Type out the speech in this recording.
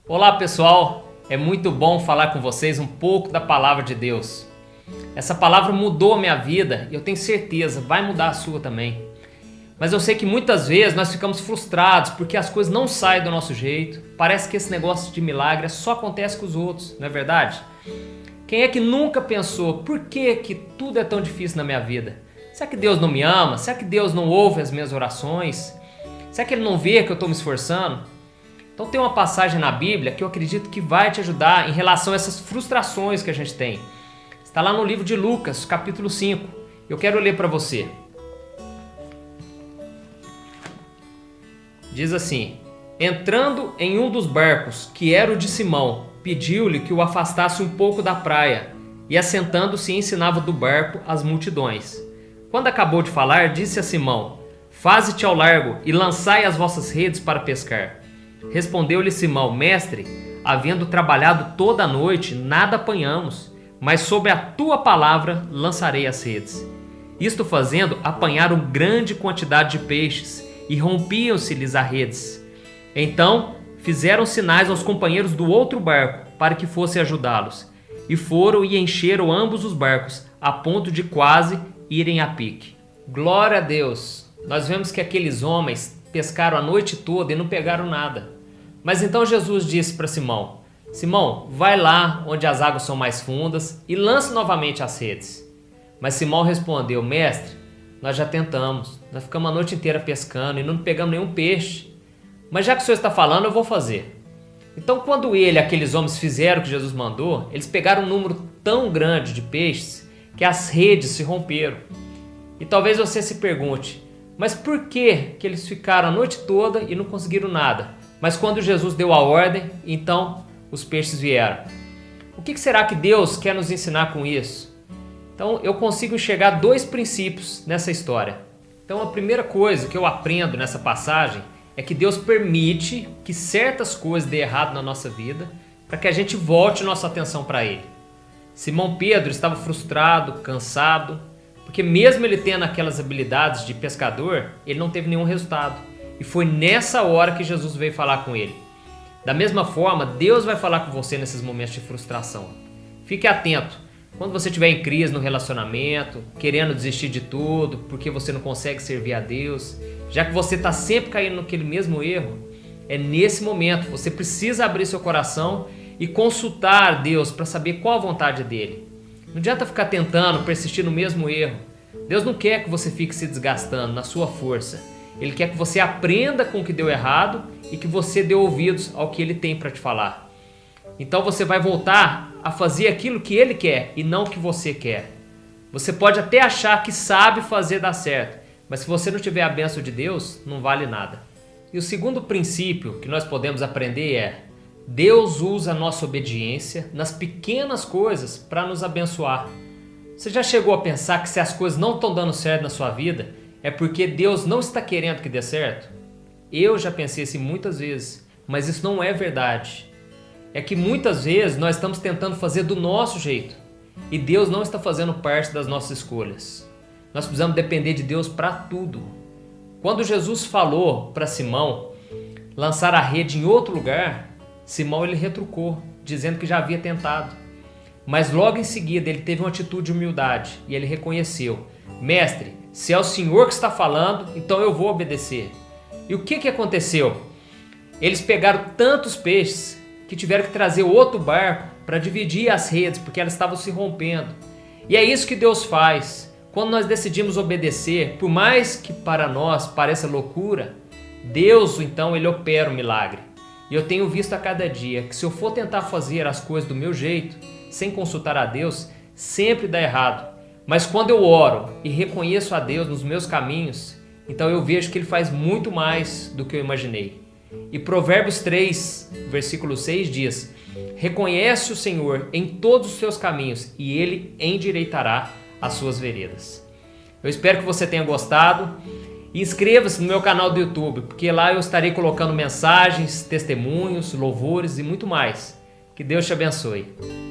Olá pessoal, é muito bom falar com vocês um pouco da Palavra de Deus. Essa palavra mudou a minha vida e eu tenho certeza, vai mudar a sua também. Mas eu sei que muitas vezes nós ficamos frustrados porque as coisas não saem do nosso jeito. Parece que esse negócio de milagre só acontece com os outros, não é verdade? Quem é que nunca pensou, por que tudo é tão difícil na minha vida? Será que Deus não me ama? Será que Deus não ouve as minhas orações? Será que Ele não vê que eu estou me esforçando? Então tem uma passagem na Bíblia que eu acredito que vai te ajudar em relação a essas frustrações que a gente tem. Está lá no livro de Lucas, capítulo 5. Eu quero ler para você. Diz assim: entrando em um dos barcos, que era o de Simão, pediu-lhe que o afastasse um pouco da praia, e assentando-se ensinava do barco as multidões. Quando acabou de falar, disse a Simão: faze-te ao largo e lançai as vossas redes para pescar. Respondeu-lhe Simão: mestre, havendo trabalhado toda a noite, nada apanhamos, mas sob a tua palavra lançarei as redes. Isto fazendo, apanharam grande quantidade de peixes, e rompiam-se-lhes as redes. Então fizeram sinais aos companheiros do outro barco, para que fossem ajudá-los. E foram e encheram ambos os barcos, a ponto de quase irem a pique. Glória a Deus! Nós vemos que aqueles homens pescaram a noite toda e não pegaram nada. Mas então Jesus disse para Simão: Simão, vai lá onde as águas são mais fundas e lance novamente as redes. Mas Simão respondeu: mestre, nós já tentamos, nós ficamos a noite inteira pescando e não pegamos nenhum peixe. Mas já que o senhor está falando, eu vou fazer. Então quando aqueles homens fizeram o que Jesus mandou, eles pegaram um número tão grande de peixes que as redes se romperam. E talvez você se pergunte: mas por que eles ficaram a noite toda e não conseguiram nada? Mas quando Jesus deu a ordem, então os peixes vieram. O que será que Deus quer nos ensinar com isso? Então eu consigo enxergar dois princípios nessa história. Então a primeira coisa que eu aprendo nessa passagem é que Deus permite que certas coisas dêem errado na nossa vida para que a gente volte nossa atenção para Ele. Simão Pedro estava frustrado, cansado, porque mesmo ele tendo aquelas habilidades de pescador, ele não teve nenhum resultado. E foi nessa hora que Jesus veio falar com ele. Da mesma forma, Deus vai falar com você nesses momentos de frustração. Fique atento. Quando você estiver em crise no relacionamento, querendo desistir de tudo, porque você não consegue servir a Deus, já que você está sempre caindo naquele mesmo erro, é nesse momento você precisa abrir seu coração e consultar Deus para saber qual a vontade dele. Não adianta ficar tentando persistir no mesmo erro. Deus não quer que você fique se desgastando na sua força. Ele quer que você aprenda com o que deu errado e que você dê ouvidos ao que Ele tem para te falar. Então você vai voltar a fazer aquilo que Ele quer e não o que você quer. Você pode até achar que sabe fazer dar certo, mas se você não tiver a bênção de Deus, não vale nada. E o segundo princípio que nós podemos aprender é: Deus usa a nossa obediência nas pequenas coisas para nos abençoar. Você já chegou a pensar que se as coisas não estão dando certo na sua vida, é porque Deus não está querendo que dê certo? Eu já pensei assim muitas vezes, mas isso não é verdade. É que muitas vezes nós estamos tentando fazer do nosso jeito e Deus não está fazendo parte das nossas escolhas. Nós precisamos depender de Deus para tudo. Quando Jesus falou para Simão lançar a rede em outro lugar, Simão ele retrucou, dizendo que já havia tentado. Mas logo em seguida ele teve uma atitude de humildade e ele reconheceu: mestre, se é o Senhor que está falando, então eu vou obedecer. E o que aconteceu? Eles pegaram tantos peixes que tiveram que trazer outro barco para dividir as redes, porque elas estavam se rompendo. E é isso que Deus faz. Quando nós decidimos obedecer, por mais que para nós pareça loucura, Deus então ele opera o milagre. E eu tenho visto a cada dia que se eu for tentar fazer as coisas do meu jeito, sem consultar a Deus, sempre dá errado. Mas quando eu oro e reconheço a Deus nos meus caminhos, então eu vejo que Ele faz muito mais do que eu imaginei. E Provérbios 3, versículo 6 diz: reconhece o Senhor em todos os seus caminhos e Ele endireitará as suas veredas. Eu espero que você tenha gostado e inscreva-se no meu canal do YouTube, porque lá eu estarei colocando mensagens, testemunhos, louvores e muito mais. Que Deus te abençoe.